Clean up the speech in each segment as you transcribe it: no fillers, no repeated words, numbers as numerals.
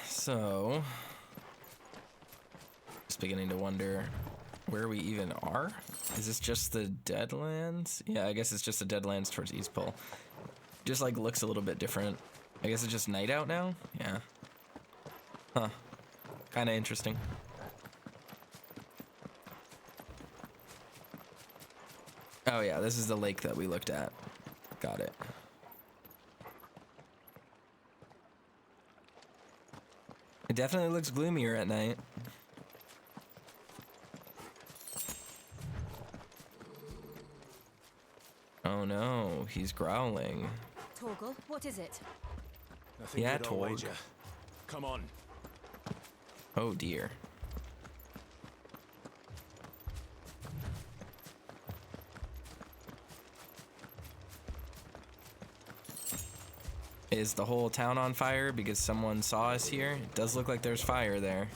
So, just beginning to wonder where we even are. Is this just the Deadlands? Yeah, I guess it's just the Deadlands towards East Pole. Just like looks a little bit different. I guess it's just night out now? Yeah. Huh. Kind of interesting. Oh yeah, this is the lake that we looked at. Got it. It definitely looks gloomier at night. Oh no, he's growling. Torgal, what is it? Nothing Yeah, good, old Torg. wager. Come on. Oh dear. Is the whole town on fire because someone saw us here? It does look like there's fire there.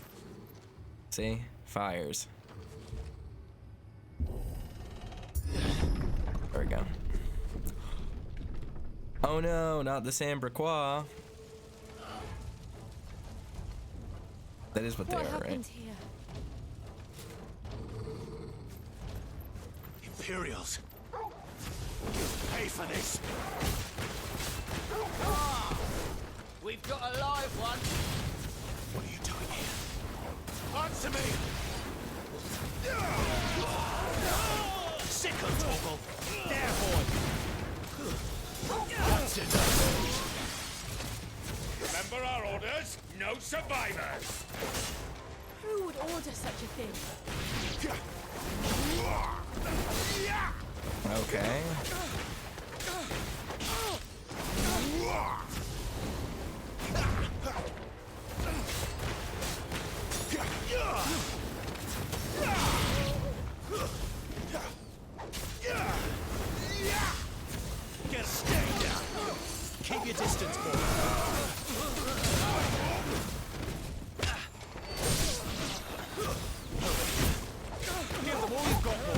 See? Fires. There we go. Oh no, not the Sambriquois. That is what they are, right? What happened here? Imperials. Pay for this. We've got a live one. What are you doing here? Answer me! Sickle, Torgal. There, boy. That's it. Remember our orders? No survivors. Who would order such a thing? Okay. Get a stay down. Keep your distance, boy. Give them all you've got, boy.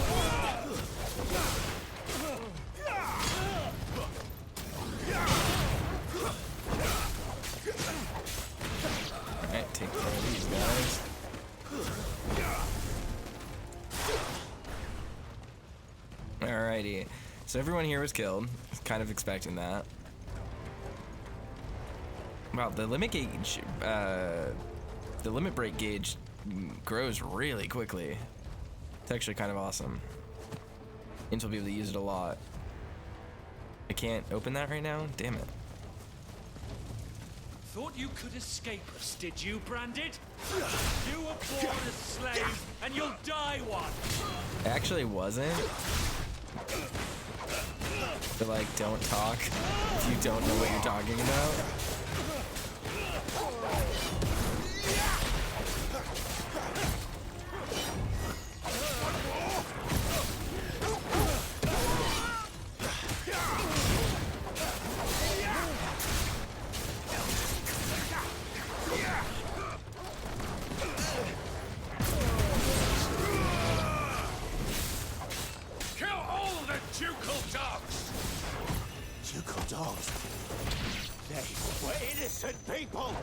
Alright, take care of these guys. Alrighty. So everyone here was killed. Kind of expecting that. Wow, the limit gauge, the limit break gauge grows really quickly. It's actually kind of awesome. Means we'll be able to use it a lot. I can't open that right now? Damn it. Thought you could escape us, did you, Branded? You were born a slave, and you'll die one! It actually wasn't. But like, don't talk if you don't know what you're talking about. Kill all the Ducal dogs! Ducal dogs? They were innocent people!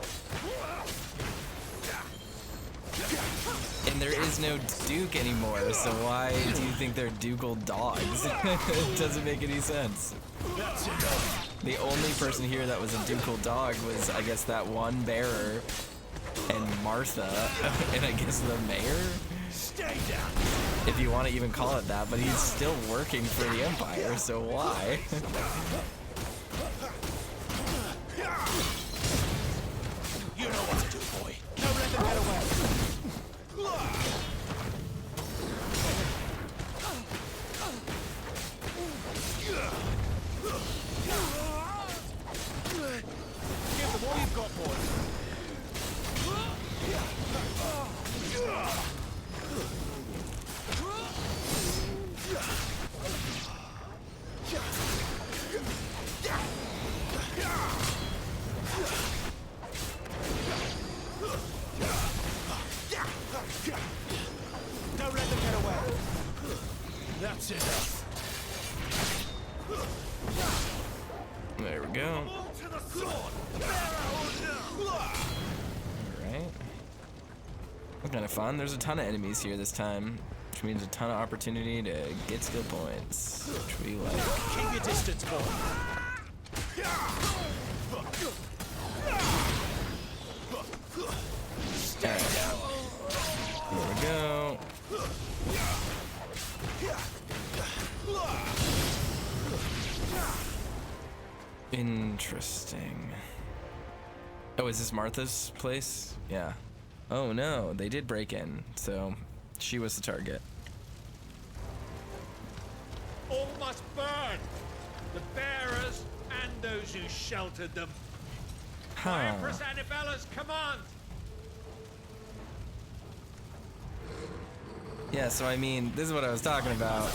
And there is no Duke anymore, so why do you think they're Ducal dogs? It doesn't make any sense. That's enough! The only person here that was a Ducal dog was, I guess, that one bearer and Martha, and I guess the mayor? Stay down! If you want to even call it that, but he's still working for the Empire, so why? You know what to do, boy. Don't let them get away. Give them all you've got, boy. Don't let them get away. That's enough. There we go. To the sword! Alright. That's kind of fun. There's a ton of enemies here this time, which means a ton of opportunity to get skill points, which we like. Keep your distance, boy. Alright. Here we go. Interesting. Oh, is this Martha's place? Yeah. Oh no, they did break in, so she was the target. All must burn. The bearers and those who sheltered them. By Huh. Empress Annabella's command. Yeah, so I mean, this is what I was talking about.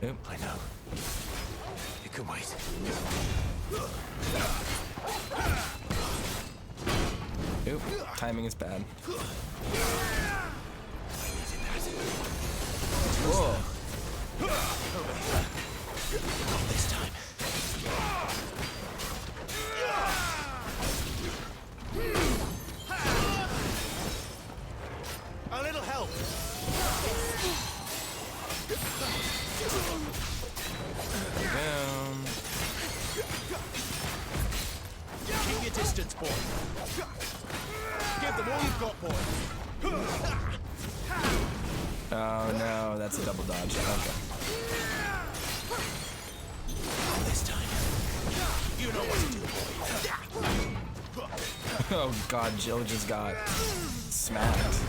Oop. I know. You can wait. Oop. Timing is bad. Whoa. Not this time. A little help. Down. Keep your distance, boy. Give them all you've got, boy. Oh no, that's a double dodge. Okay. This time. You know what to do, boy. Oh god, Jill just got smacked.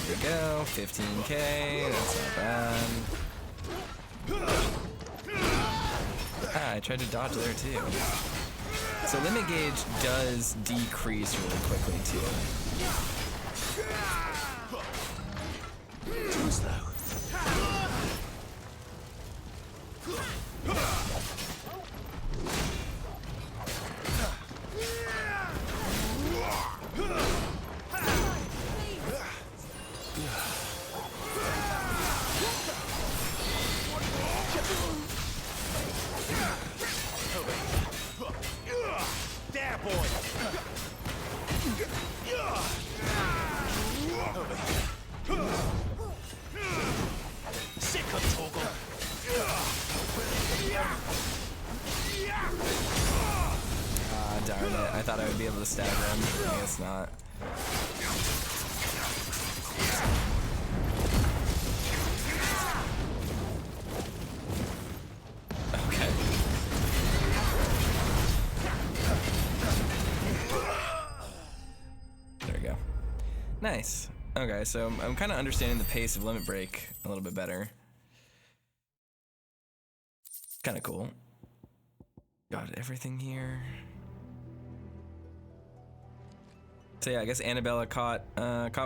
There we go, 15k, that's not bad. Ah, I tried to dodge there too. So limit gauge does decrease really quickly too. Too slow. There, boy. Sick of Toggle. Ah, darn it. I thought I would be able to stagger him. I guess not. Okay. There we go. Nice. Okay, so I'm kind of understanding the pace of Limit Break a little bit better. Kind of cool. Got everything here. So yeah, I guess Annabella caught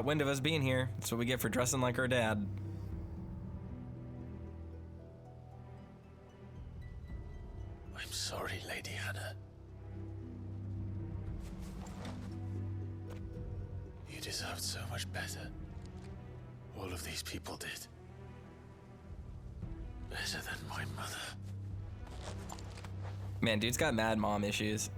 wind of us being here. That's what we get for dressing like her dad. I'm sorry, Lady Hannah. You deserved so much better. All of these people did. Better than my mother. Man, dude's got mad mom issues.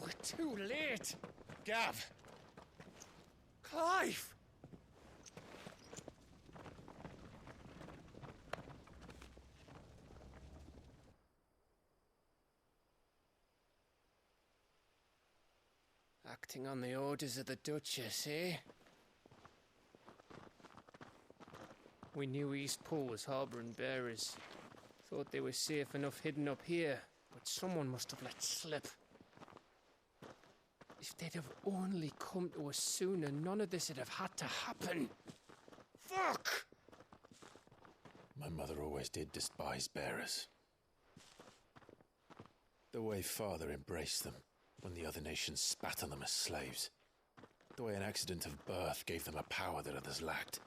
We're too late. Gav. Clive. Acting on the orders of the Duchess, eh? We knew Eastpool was harbouring bearers. Thought they were safe enough hidden up here, but someone must have let slip. If they'd have only come to us sooner, none of this would have had to happen. Fuck! My My mother always did despise bearers. The way Father embraced them when the other nations spat on them as slaves. The way an accident of birth gave them a power that others lacked.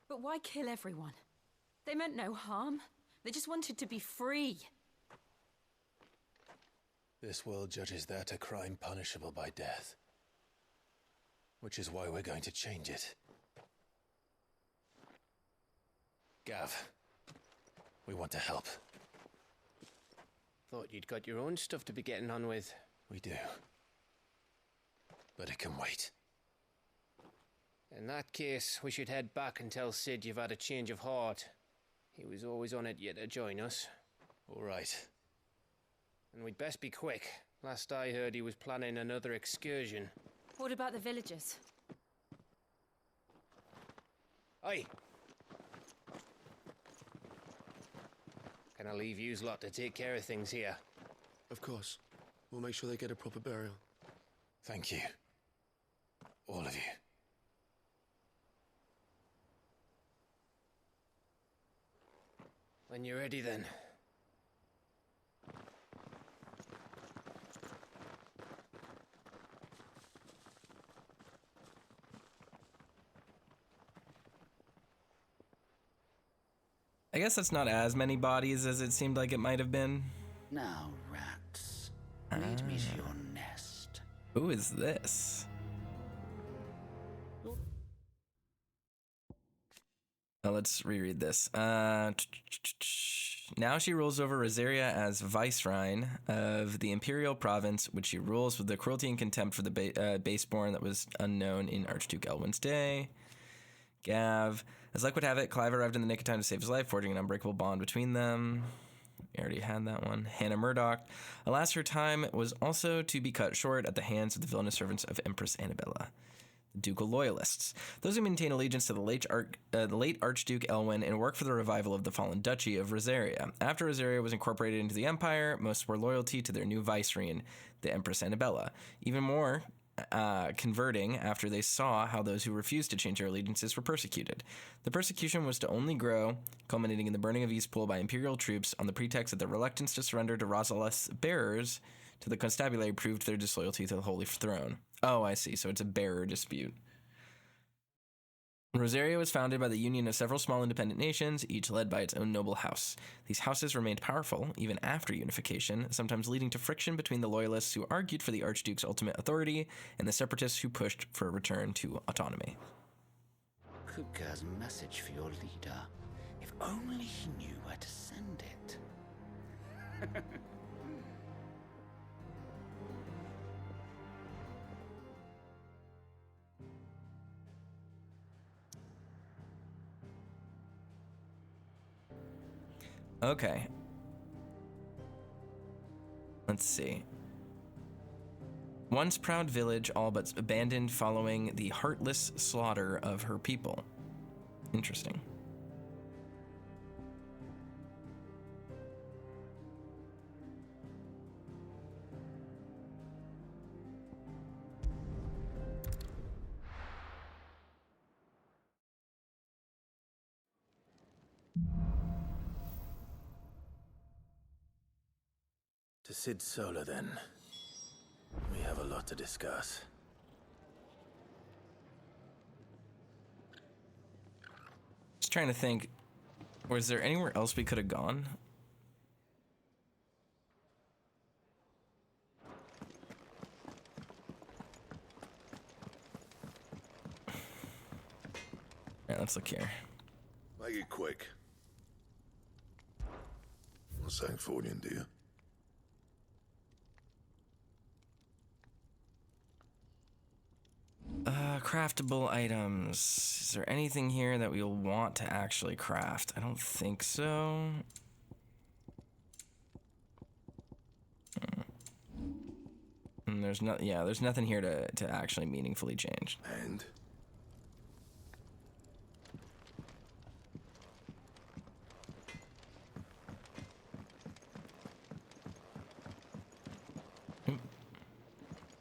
But why kill everyone? They meant no harm. They just wanted to be free. This world judges that a crime punishable by death. Which is why we're going to change it. Gav, we want to help. Thought you'd got your own stuff to be getting on with. We do. But it can wait. In that case, we should head back and tell Sid you've had a change of heart. He was always on it yet to join us. All right. And we'd best be quick. Last I heard, he was planning another excursion. What about the villagers? Aye. Can I leave yous lot to take care of things here? Of course. We'll make sure they get a proper burial. Thank you. All of you. When you're ready, then. I guess that's not as many bodies as it seemed like it might have been. Now, rats, lead me to your nest. Who is this? Let's reread this. Now she rules over Rosaria as vicereine of the imperial province, which she rules with the cruelty and contempt for the baseborn that was unknown in Archduke Elwin's day. Gav. As luck would have it, Clive arrived in the nick of time to save his life, forging an unbreakable bond between them. We already had that one. Hannah Murdoch. Alas, her time was also to be cut short at the hands of the villainous servants of Empress Annabella. The Ducal loyalists. Those who maintain allegiance to the late Archduke Elwin and work for the revival of the fallen Duchy of Rosaria. After Rosaria was incorporated into the Empire, most swore loyalty to their new vicereine, the Empress Annabella. Even more converting after they saw how those who refused to change their allegiances were persecuted. The persecution was to only grow, culminating in the burning of Eastpool by Imperial troops on the pretext that their reluctance to surrender to Rosalith's bearers to the constabulary proved their disloyalty to the Holy Throne. Oh, I see. So it's a bearer dispute. Rosaria was founded by the union of several small independent nations, each led by its own noble house. These houses remained powerful even after unification, sometimes leading to friction between the loyalists who argued for the Archduke's ultimate authority and the separatists who pushed for a return to autonomy. Kupka's message for your leader. If only he knew where to send it. Okay. Let's see. Once proud village, all but abandoned following the heartless slaughter of her people. Interesting. To Sid Solar, then. We have a lot to discuss. Just trying to think, was there anywhere else we could have gone? Yeah, let's look here. Make it quick. Not saying Fordian, do you? Craftable items. Is there anything here that we'll want to actually craft? I don't think so. And there's there's nothing here to actually meaningfully change. And?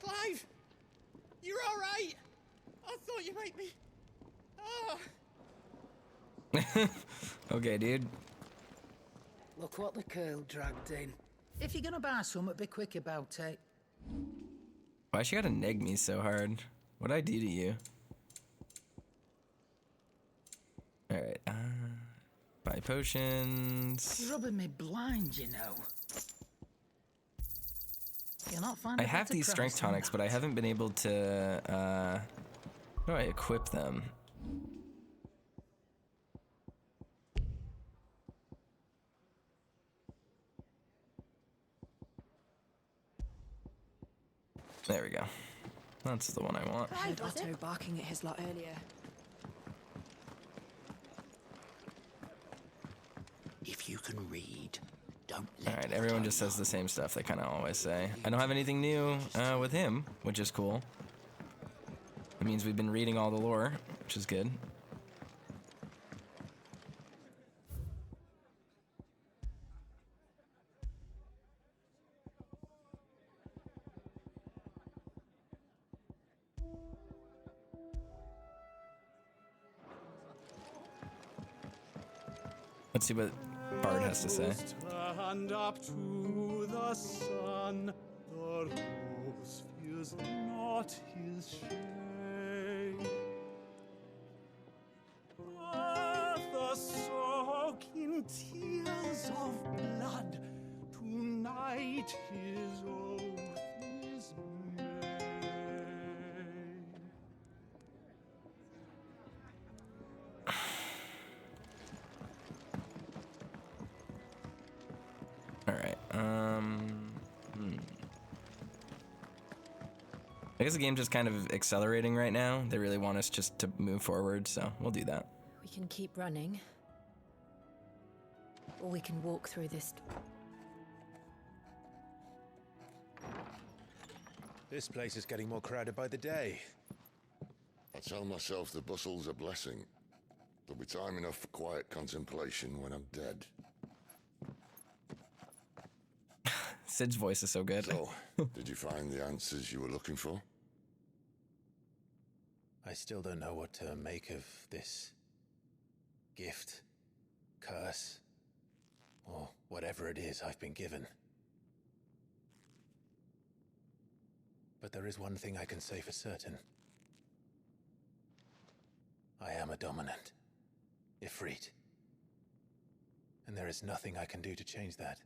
Clive! You're alright! I thought you might be... Oh! Okay, dude. Look what the curl dragged in. If you're gonna buy something, be quick about it. Why she gotta neg me so hard? What'd I do to you? Alright, buy potions. You're rubbing me blind, you know. You're not I have these strength tonics, but I haven't been able to, how do I equip them? There we go. That's the one I want. I heard Otto barking at his lot earlier. If you can read, don't let Alright, everyone just says the same stuff they kind of always say. I don't have anything new with him, which is cool. It means we've been reading all the lore, which is good. Let's see what Bard has to say. Stand up to the sun, the rose feels not his shade. Earth soak in tears of blood, tonight his oath is made. Alright, I guess the game's just kind of accelerating right now. They really want us just to move forward, so we'll do that. We can keep running. Or we can walk through this. This place is getting more crowded by the day. I tell myself the bustle's a blessing. There'll be time enough for quiet contemplation when I'm dead. Sid's voice is so good. So, did you find the answers you were looking for? I still don't know what to make of this gift, curse, or whatever it is I've been given. But there is one thing I can say for certain. I am a dominant, Ifrit. And there is nothing I can do to change that.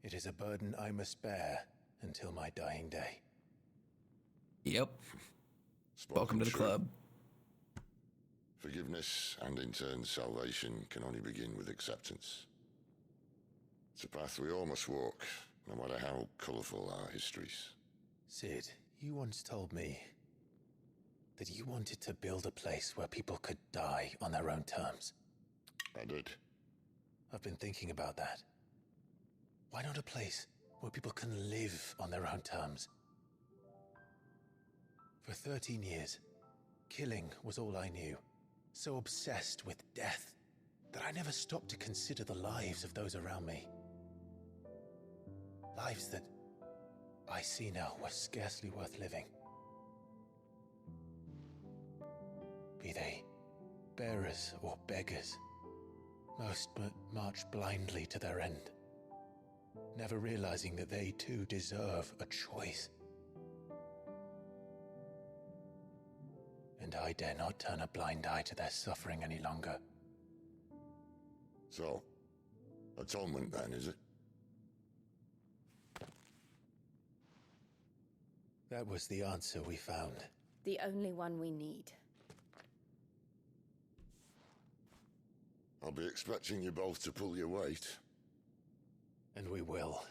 It is a burden I must bear until my dying day. Yep. Spoken Welcome to the true. club. Forgiveness and in turn salvation can only begin with acceptance. It's a path we all must walk, no matter how colourful our histories. Sid, you once told me that you wanted to build a place where people could die on their own terms. I did. I've been thinking about that. Why not a place where people can live on their own terms? For 13 years, killing was all I knew. So obsessed with death that I never stopped to consider the lives of those around me. Lives that I see now were scarcely worth living. Be they bearers or beggars, most march blindly to their end, never realizing that they too deserve a choice. And I dare not turn a blind eye to their suffering any longer. So, atonement then, is it? That was the answer we found. The only one we need. I'll be expecting you both to pull your weight. And we will.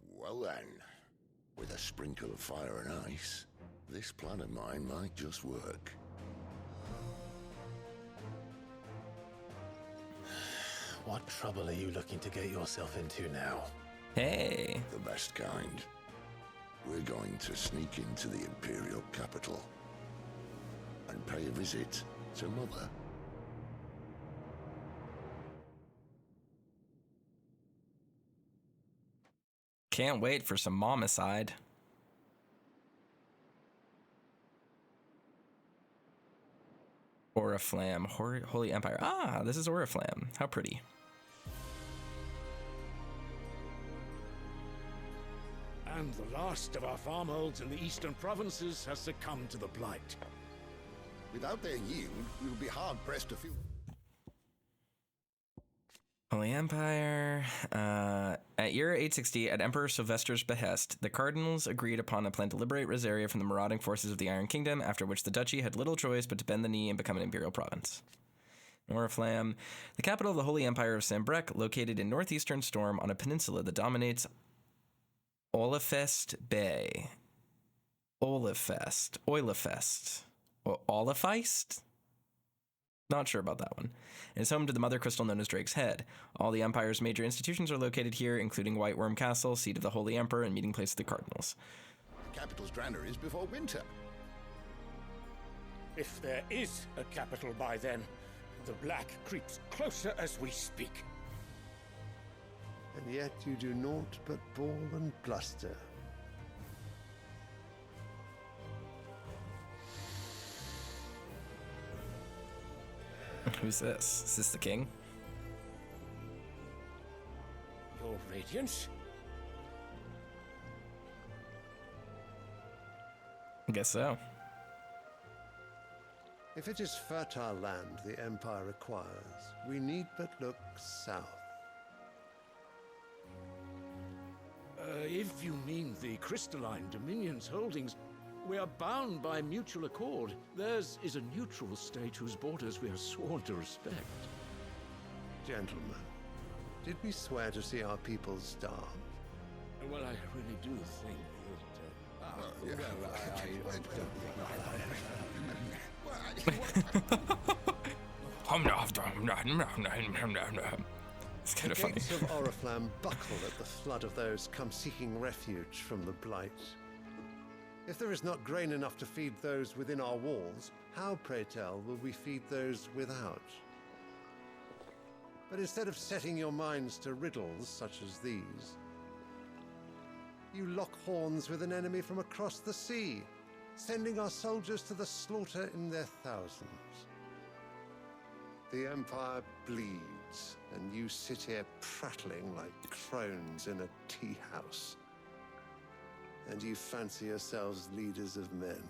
Well then, with a sprinkle of fire and ice, this plan of mine might just work. What trouble are you looking to get yourself into now? Hey. The best kind. We're going to sneak into the Imperial capital and pay a visit to Mother. Can't wait for some momicide. Oriflamme, Holy Empire. Ah, this is Oriflamme. How pretty. And the last of our farmholds in the eastern provinces has succumbed to the Blight. Without their yield, we will be hard-pressed to fuel. Holy Empire. At year 860, at Emperor Sylvester's behest, the cardinals agreed upon a plan to liberate Rosaria from the marauding forces of the Iron Kingdom, after which the duchy had little choice but to bend the knee and become an imperial province. Oriflamme, the capital of the Holy Empire of Sambrec, located in northeastern Storm on a peninsula that dominates Olafest Bay. Olafest. Olafeist? Not sure about that one. It's home to the mother crystal known as Drake's Head. All the Empire's major institutions are located here, including White Worm Castle, seat of the Holy Emperor, and meeting place of the Cardinals. The capital's granaries before winter. If there is a capital by then, the Black creeps closer as we speak. And yet you do naught but bawl and bluster. Who's this? Is this the king? Your Radiance? I guess so. If it is fertile land the Empire requires, we need but look south. If you mean the Crystalline Dominion's holdings, we are bound by mutual accord. Theirs is a neutral state whose borders we are sworn to respect. Gentlemen, did we swear to see our people starve? Well, I really do think that... It's kind of funny. The gates of Oriflamme buckle at the flood of those come seeking refuge from the Blight. If there is not grain enough to feed those within our walls, how, pray tell, will we feed those without? But instead of setting your minds to riddles such as these, you lock horns with an enemy from across the sea, sending our soldiers to the slaughter in their thousands. The Empire bleeds, and you sit here prattling like crones in a tea house. And you fancy yourselves leaders of men.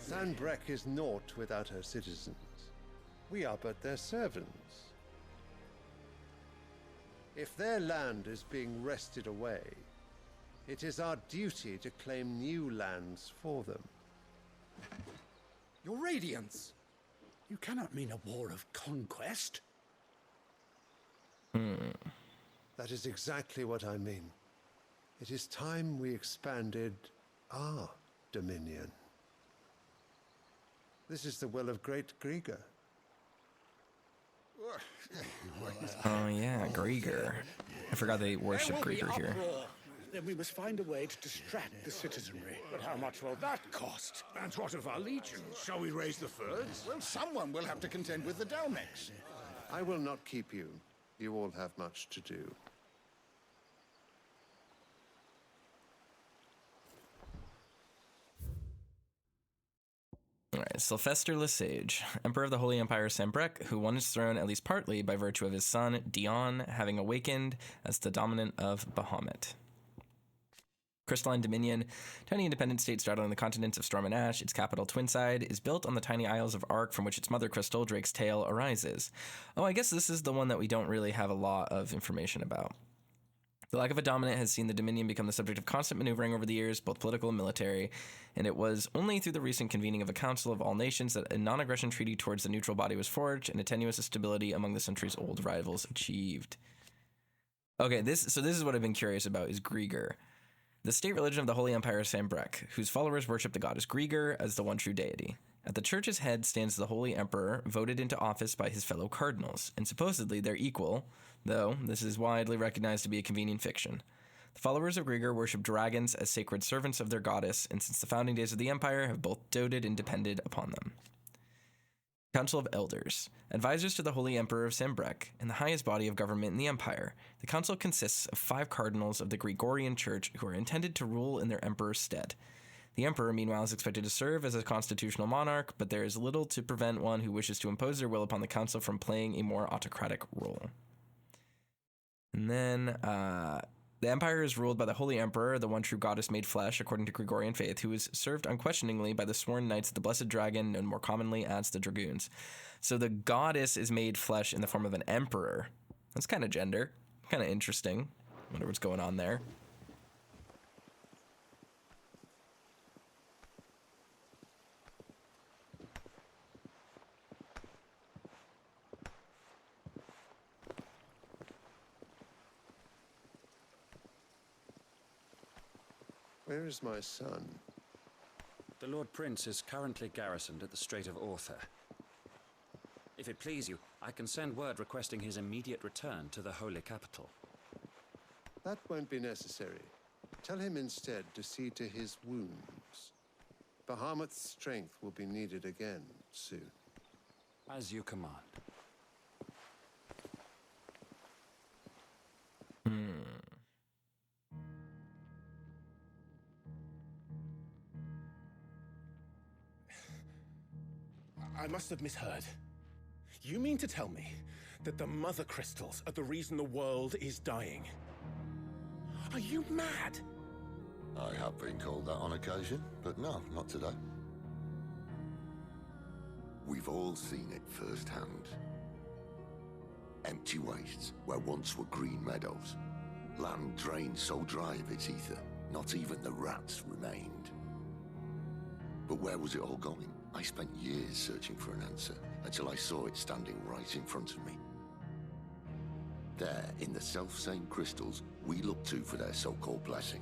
Sanbrec is naught without her citizens. We are but their servants. If their land is being wrested away, it is our duty to claim new lands for them. Your Radiance! You cannot mean a war of conquest. That is exactly what I mean. It is time we expanded our dominion. This is the will of great Grieger. Oh yeah, Grieger. I forgot they worship Grieger here. Then we must find a way to distract the citizenry. but how much will that cost? And what of our legions? Shall we raise the furs? Well, someone will have to contend with the Dalmex. I will not keep you. You all have much to do. Alright, Sylvester Lesage, Emperor of the Holy Empire Sambrec, who won his throne at least partly by virtue of his son, Dion, having awakened as the dominant of Bahamut. Crystalline Dominion, tiny independent state straddling the continents of Storm and Ash, its capital Twinside, is built on the tiny isles of Ark from which its mother crystal, Drake's Tail, arises. Oh, I guess this is the one that we don't really have a lot of information about. The lack of a dominant has seen the Dominion become the subject of constant maneuvering over the years, both political and military, and it was only through the recent convening of a Council of All Nations that a non-aggression treaty towards the neutral body was forged and a tenuous stability among the centuries-old rivals achieved. Okay, this is what I've been curious about, is Grieger. The state religion of the Holy Empire Sambrec, whose followers worship the goddess Grieger as the one true deity. At the church's head stands the Holy Emperor, voted into office by his fellow cardinals, and supposedly they're equal, though this is widely recognized to be a convenient fiction. The followers of Grieger worship dragons as sacred servants of their goddess, and since the founding days of the Empire have both doted and depended upon them. Council of Elders, advisors to the Holy Emperor of Sambrek, and the highest body of government in the Empire. The council consists of 5 cardinals of the Gregorian Church who are intended to rule in their emperor's stead. The emperor, meanwhile, is expected to serve as a constitutional monarch, but there is little to prevent one who wishes to impose their will upon the council from playing a more autocratic role. And then, the Empire is ruled by the Holy Emperor, the one true goddess made flesh, according to Gregorian faith, who is served unquestioningly by the sworn knights of the Blessed Dragon, known more commonly as the Dragoons. So the goddess is made flesh in the form of an emperor. That's kind of gender. Kind of interesting. Wonder what's going on there. Where is my son? The Lord Prince is currently garrisoned at the Strait of Author. If it please you, I can send word requesting his immediate return to the Holy Capital. That won't be necessary. Tell him instead to see to his wounds. Bahamut's strength will be needed again soon. As you command. I must have misheard. You mean to tell me that the mother crystals are the reason the world is dying? Are you mad? I have been called that on occasion, but no, not today. We've all seen it firsthand. Empty wastes where once were green meadows. Land drained so dry of its ether, not even the rats remained. But where was it all going? I spent years searching for an answer, until I saw it standing right in front of me. There, in the self-same crystals we look to for their so-called blessing.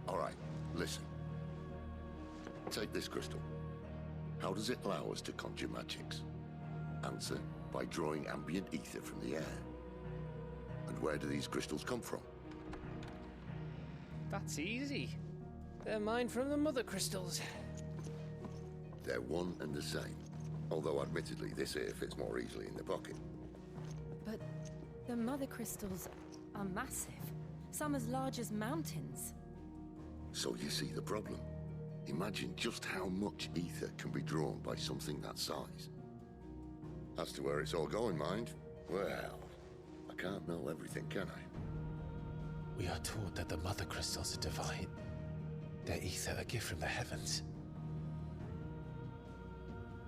All right, listen. Take this crystal. How does it allow us to conjure magics? Answer, by drawing ambient ether from the air. And where do these crystals come from? That's easy. They're mined from the mother crystals. They're one and the same. Although admittedly this here fits more easily in the pocket. But the mother crystals are massive. Some as large as mountains. So you see the problem. Imagine just how much ether can be drawn by something that size. As to where it's all going, mind, well, I can't know everything, can I? We are taught that the mother crystals are divine. Their ether a gift from the heavens.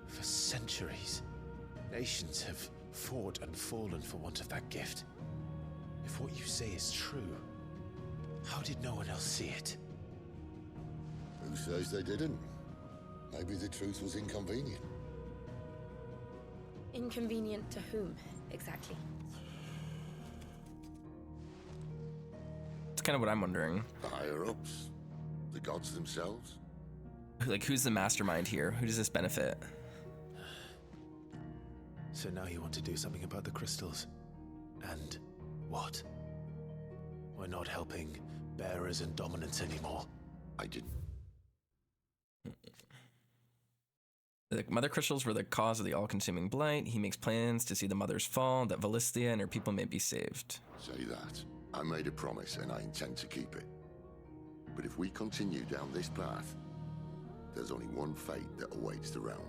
For centuries, nations have fought and fallen for want of that gift. If what you say is true, how did no one else see it? Who says they didn't? Maybe the truth was inconvenient. Inconvenient to whom, exactly? It's kind of what I'm wondering. The higher-ups? The gods themselves? Like, who's the mastermind here? Who does this benefit? So now you want to do something about the crystals. And what? We're not helping bearers and dominants anymore. I didn't. The mother crystals were the cause of the all-consuming blight. He makes plans to see the mothers fall, that Valisthea and her people may be saved. Say that. I made a promise and I intend to keep it. But if we continue down this path, there's only one fate that awaits the realm.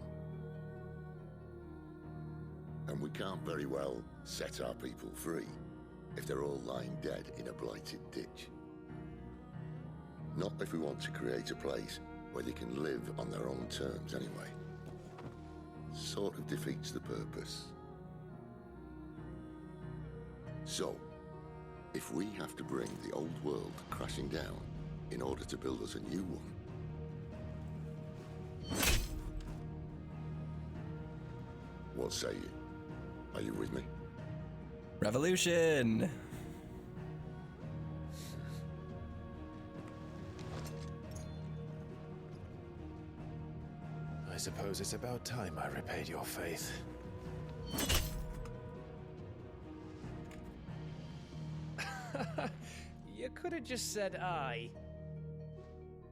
And we can't very well set our people free if they're all lying dead in a blighted ditch. Not if we want to create a place where they can live on their own terms anyway. Sort of defeats the purpose. So, if we have to bring the old world crashing down in order to build us a new one, what say you? Are you with me? Revolution! I suppose it's about time I repaid your faith. You could have just said aye.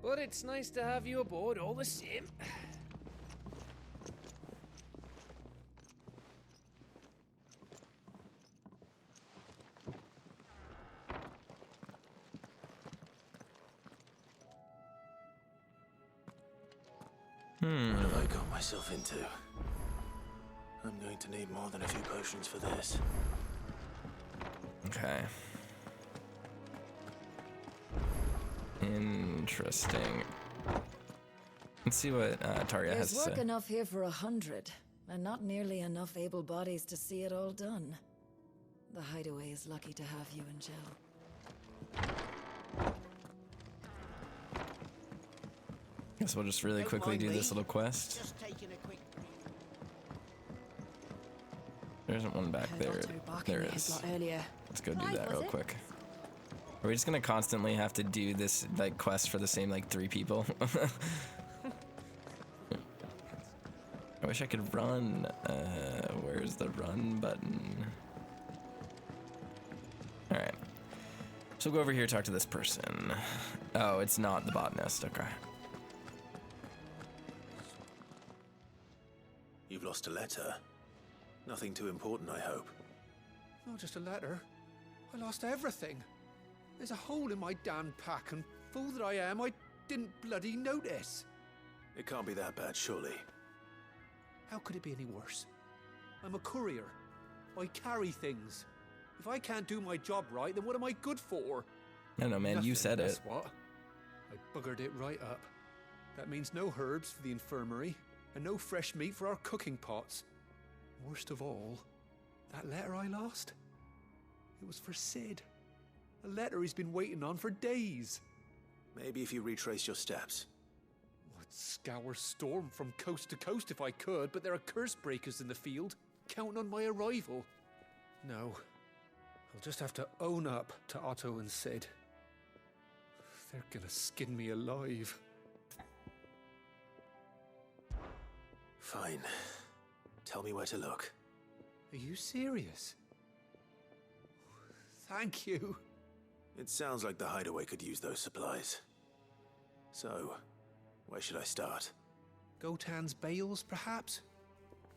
But it's nice to have you aboard all the same. What have I got myself into? I'm going to need more than a few potions for this. Okay. Interesting. Let's see what Taria has to There's work say. enough here for 100, and not nearly enough able bodies to see it all done. The Hideaway is lucky to have you and Jill. Guess we'll just really quickly do this little quest. Just taking a quick. There isn't one back there. There is. Let's go do that real quick. Are we just gonna constantly have to do this like quest for the same like 3 people? I wish I could run. Where's the run button? All right. So we'll go over here, talk to this person. Oh, it's not the botanist. Okay. You've lost a letter. Nothing too important, I hope. Not just a letter. I lost everything. There's a hole in my damn pack, and fool that I am, I didn't bloody notice. It can't be that bad, surely. How could it be any worse? I'm a courier. I carry things. If I can't do my job right, then what am I good for? I don't know, man. You said it. That's what. I buggered it right up. That means no herbs for the infirmary, and no fresh meat for our cooking pots. Worst of all, that letter I lost? It was for Sid. A letter he's been waiting on for days. Maybe if you retrace your steps. I'd scour Storm from coast to coast if I could, but there are curse breakers in the field, counting on my arrival. No, I'll just have to own up to Otto and Sid. They're gonna skin me alive. Fine. Tell me where to look. Are you serious? Thank you. It sounds like the Hideaway could use those supplies. So, where should I start? Gotan's bales, perhaps?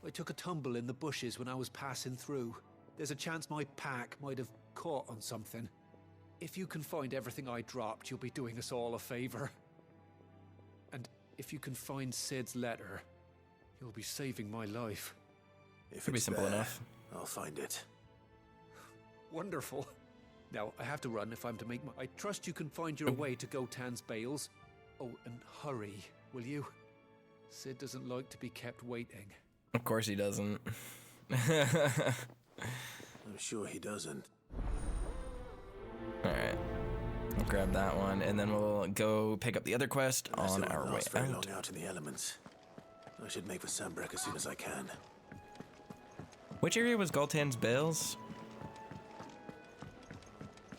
I took a tumble in the bushes when I was passing through. There's a chance my pack might have caught on something. If you can find everything I dropped, you'll be doing us all a favor. And if you can find Sid's letter, you'll be saving my life. If Could be it's simple there, enough. I'll find it. Wonderful. Now, I have to run if I'm to make my... I trust you can find your way to Gotan's bales. Oh, and hurry, will you? Sid doesn't like to be kept waiting. Of course he doesn't. I'm sure he doesn't. Alright. I'll grab that one, and then we'll go pick up the other quest on our way very out. long out in the elements. I should make for Sambrek as soon as I can. Which area was Gultan's Bales?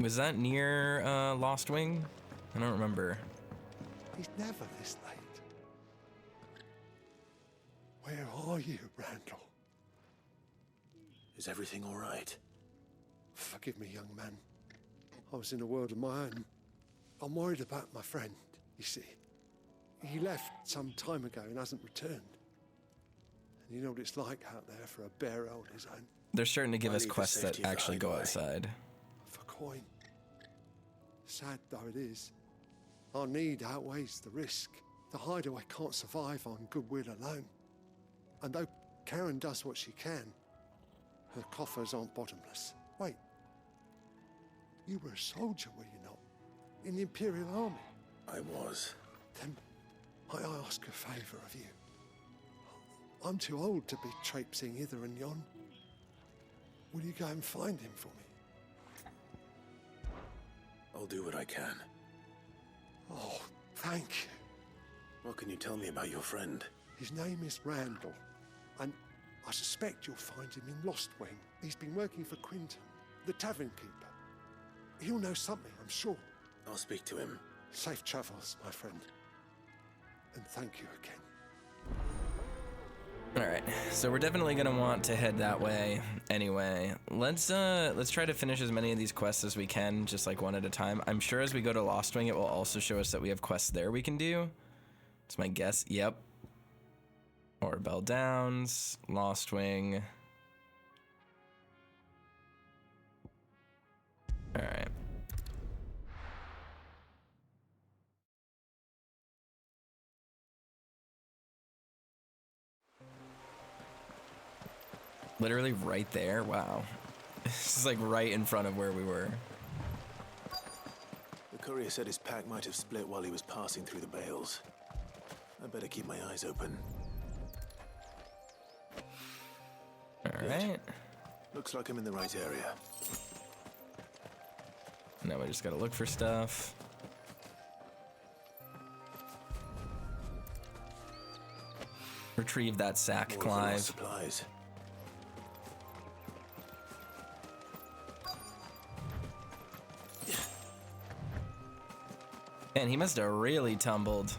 Was that near Lost Wing? I don't remember. He's never this late. Where are you, Randall? Is everything all right? Forgive me, young man. I was in a world of my own. I'm worried about my friend, you see. He left some time ago and hasn't returned. And you know what it's like out there for a bearer on his own. They're starting to give us Only for quests that safety of the actually go hideaway. outside. For coin. Sad though it is, our need outweighs the risk. The Hideaway can't survive on goodwill alone. And though Karen does what she can, her coffers aren't bottomless. Wait. You were a soldier, were you not? In the Imperial Army? I was. Then might I ask a favour of you? I'm too old to be traipsing hither and yon. Will you go and find him for me? I'll do what I can. Oh, thank you. What can you tell me about your friend? His name is Randall, and I suspect you'll find him in Lost Wing. He's been working for Quinton, the tavern keeper. He'll know something, I'm sure. I'll speak to him. Safe travels, my friend. And thank you again. All right, so we're definitely gonna want to head that way anyway. Let's try to finish as many of these quests as we can, just like one at a time. I'm sure as we go to Lostwing, it will also show us that we have quests there we can do. It's my guess. Yep. Or Bell Downs, Lostwing. All right. Literally right there. Wow. This is like right in front of where we were. The courier said his pack might have split while he was passing through the bales. I better keep my eyes open. All right. Looks like I'm in the right area. Now we just gotta look for stuff. Retrieve that sack, More of the Clive. lost supplies. Man, he must have really tumbled.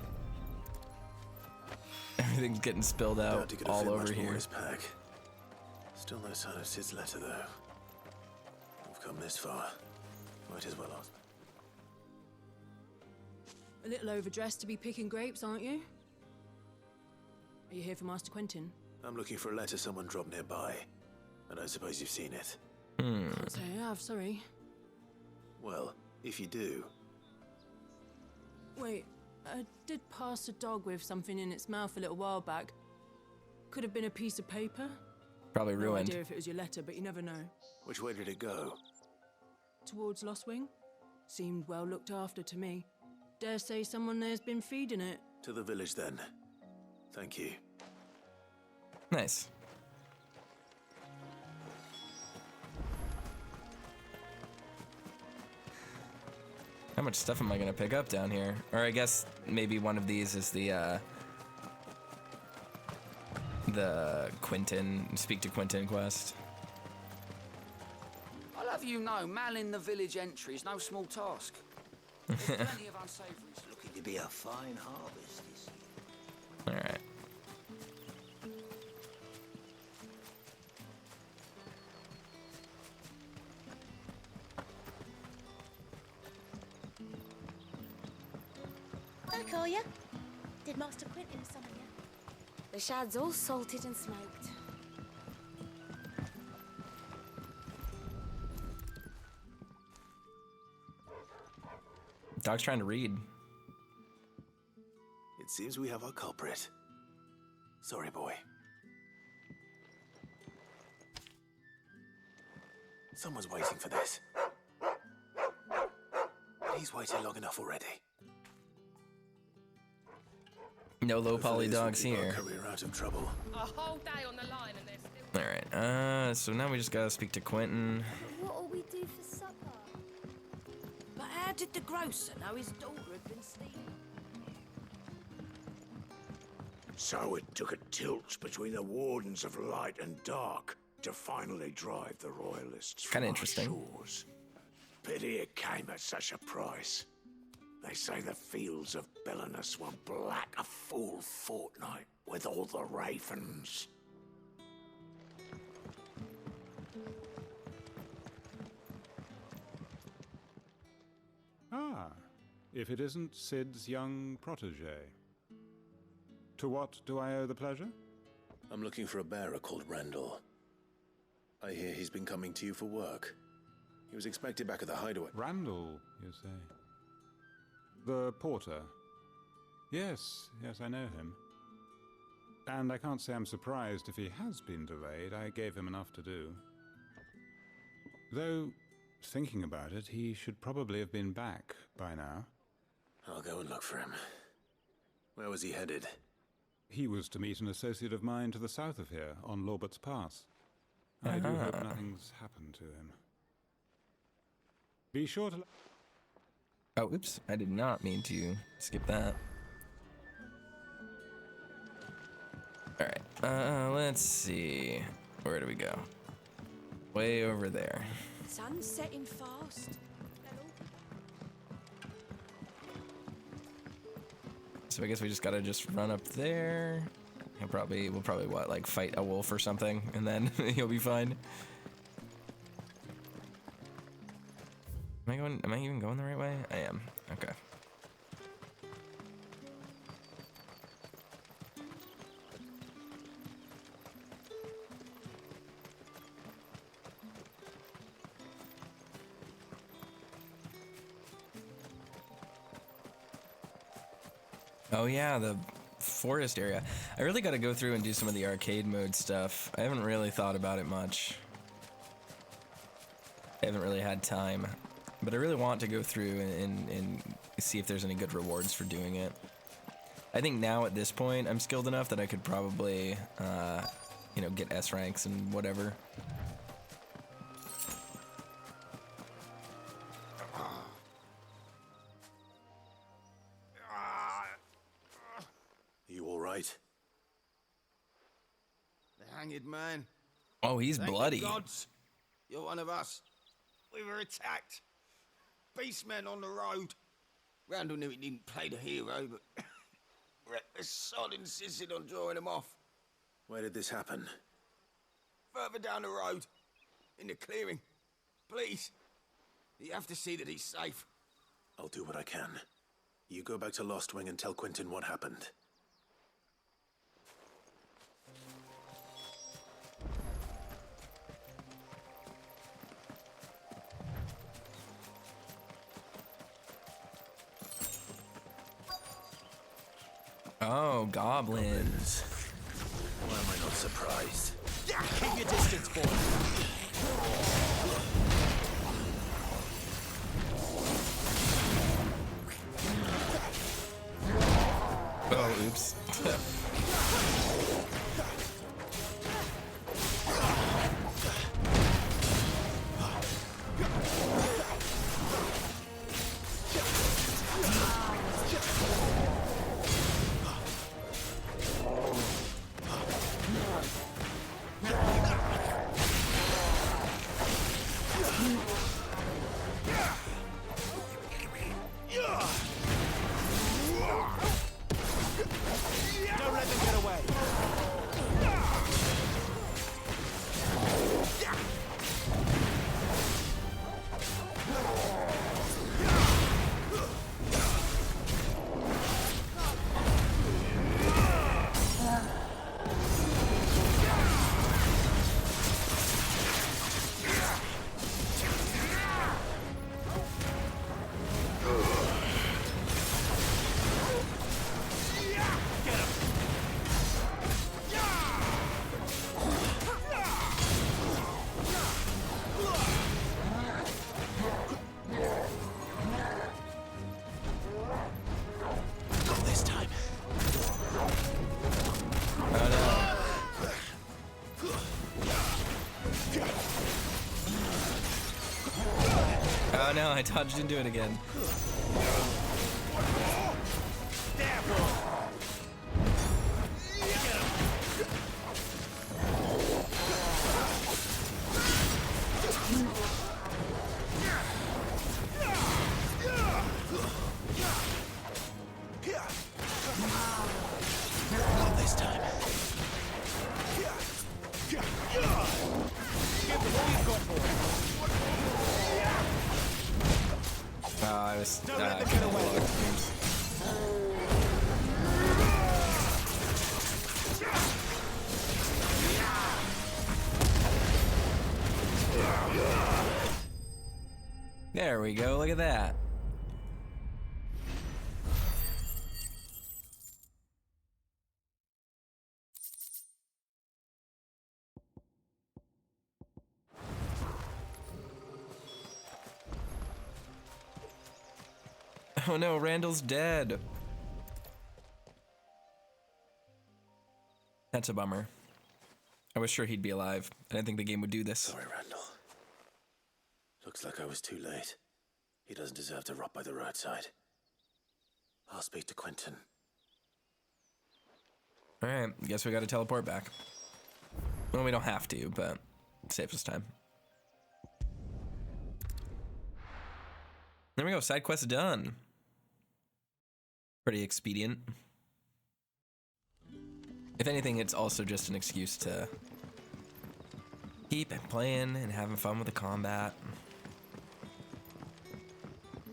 Everything's getting spilled out all over here. His pack. Still no sign of Sid's letter, though. We've come this far. Might as well ask. A little overdressed to be picking grapes, aren't you? Are you here for Master Quentin? I'm looking for a letter someone dropped nearby. I don't suppose you've seen it. Can't say I have, sorry. Well, if you do, Wait, I did pass a dog with something in its mouth a little while back. Could have been a piece of paper. Probably ruined. No idea if it was your letter, but you never know. which way did it go? Towards Lostwing. Seemed well looked after to me. Dare say someone there's been feeding it. To the village, then. Thank you. Nice. How much stuff am I gonna pick up down here? Or I guess maybe one of these is the Quentin, speak to Quentin quest. I'll have you know, manning the village entry is no small task. There's plenty of unsavories. Looking to be a fine harvest this year. All right. I call ya. Did Master Quentin summon ya? The shad's all salted and smoked. Dog's trying to read. It seems we have our culprit. Sorry, boy. Someone's waiting for this. He's waited long enough already. No low poly dogs here. Career out of trouble. A whole day on the line and they're still... All right. So now we just gotta speak to Quentin. What'll we do for supper? But how did the grocer know his daughter had been stealing? So it took a tilt between the Wardens of Light and Dark to finally drive the Royalists from Kinda our interesting. shores. Pity it came at such a price. They say the fields of Belenus were black a full fortnight with all the ravens. Ah, if it isn't Sid's young protege. To what do I owe the pleasure? I'm looking for a bearer called Randall. I hear he's been coming to you for work. He was expected back at the hideaway. Randall, you say? The porter? Yes, I know him. And I can't say I'm surprised if he has been delayed. I gave him enough to do. Though, thinking about it, he should probably have been back by now. I'll go and look for him. Where was he headed? He was to meet an associate of mine to the south of here, on Lorbert's Pass. I do hope nothing's happened to him. Be sure to... Oh, oops. I did not mean to skip that. All right. Let's see. Where do we go? Way over there. Sun's setting fast. So I guess we just gotta just run up there. We'll probably what, like fight a wolf or something, and then he'll be fine. Am I even going the right way? I am. Okay. Oh yeah, the forest area. I really got to go through and do some of the arcade mode stuff. I haven't really thought about it much. I haven't really had time, but I really want to go through and see if there's any good rewards for doing it. I think now at this point I'm skilled enough that I could probably, you know, get S ranks and whatever. The hanged man. Oh, he's Thank bloody. you, gods. You're one of us. We were attacked. Beastmen on the road. Randall knew he didn't play the hero, but reckless sod insisted on drawing him off. Where did this happen? Further down the road. In the clearing. Please. You have to see that he's safe. I'll do what I can. You go back to Lost Wing and tell Quentin what happened. Oh, goblins. Why am I not surprised? Keep your distance, boy. Oh, oops. Don't let them get away. Oh no, I dodged into it again. Not this time. I was kind of blocked. There we go, look at that. Oh no, Randall's dead. That's a bummer. I was sure he'd be alive. I didn't think the game would do this. Sorry, Randall. Looks like I was too late. He doesn't deserve to rot by the roadside. I'll speak to Quentin. Alright, guess we gotta teleport back. Well, we don't have to, but it saves us time. There we go, side quest done. Pretty expedient. If anything, it's also just an excuse to keep playing and having fun with the combat.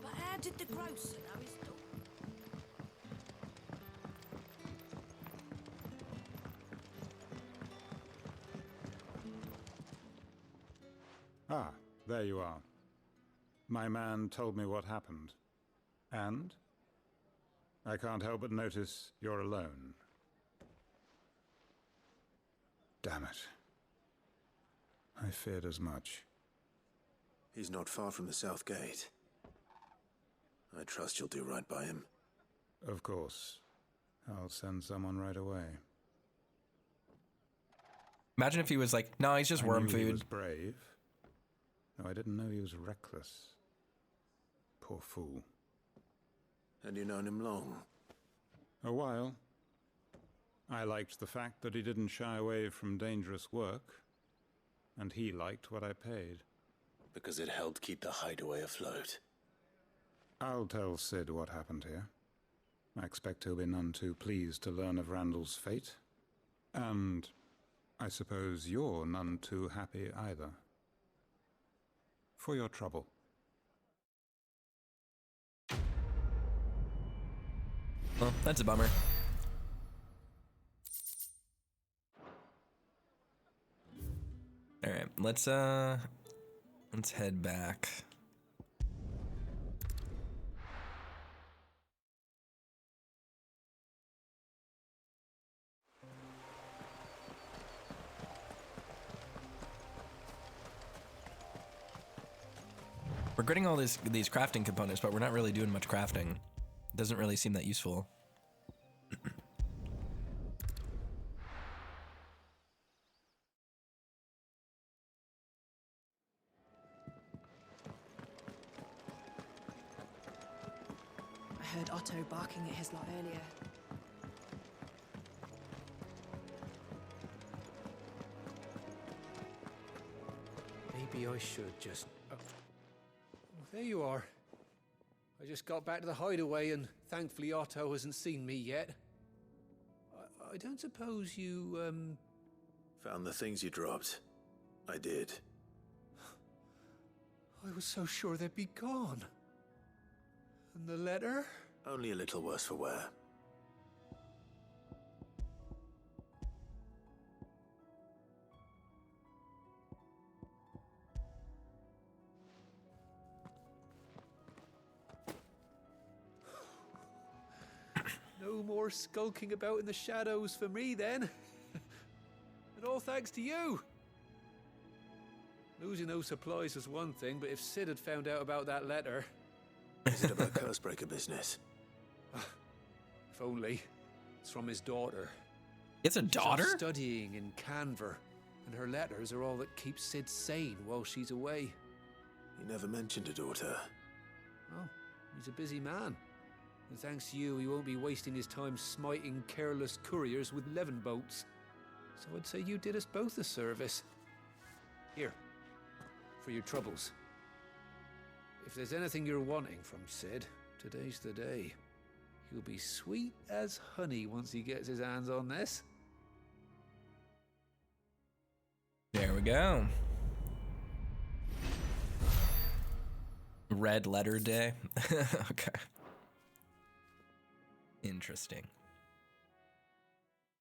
But how did the grocer know his door? Ah, there you are. My man told me what happened. And? I can't help but notice you're alone. Damn it. I feared as much. He's not far from the south gate. I trust you'll do right by him. Of course. I'll send someone right away. Imagine if he was like, no, he's just worm I knew food. He was brave. No, I didn't know he was reckless. Poor fool. And you known him long? A while. I liked the fact that he didn't shy away from dangerous work, and he liked what I paid. Because it helped keep the hideaway afloat. I'll tell Sid what happened here. I expect he'll be none too pleased to learn of Randall's fate. And I suppose you're none too happy either. For your trouble. Well, that's a bummer. All right, let's head back. We're getting all these crafting components, but we're not really doing much crafting. It doesn't really seem that useful. I heard Otto barking at his lot earlier. Maybe I should just... Oh. There you are. I just got back to the hideaway and thankfully Otto hasn't seen me yet. I don't suppose you, Found the things you dropped. I did. I was so sure they'd be gone. And the letter? Only a little worse for wear. No more skulking about in the shadows for me then. And all thanks to you. Losing those supplies was one thing, but if Sid had found out about that letter... Is it about Cursebreaker business? If only. It's from his daughter. It's a daughter? She's studying in Canver, and her letters are all that keeps Sid sane while she's away. You never mentioned a daughter. Oh, he's a busy man. And thanks to you, he won't be wasting his time smiting careless couriers with levin boats. So I'd say you did us both a service. Here, for your troubles. If there's anything you're wanting from Sid, today's the day. He'll be sweet as honey once he gets his hands on this. There we go. Red letter day. Okay. Interesting.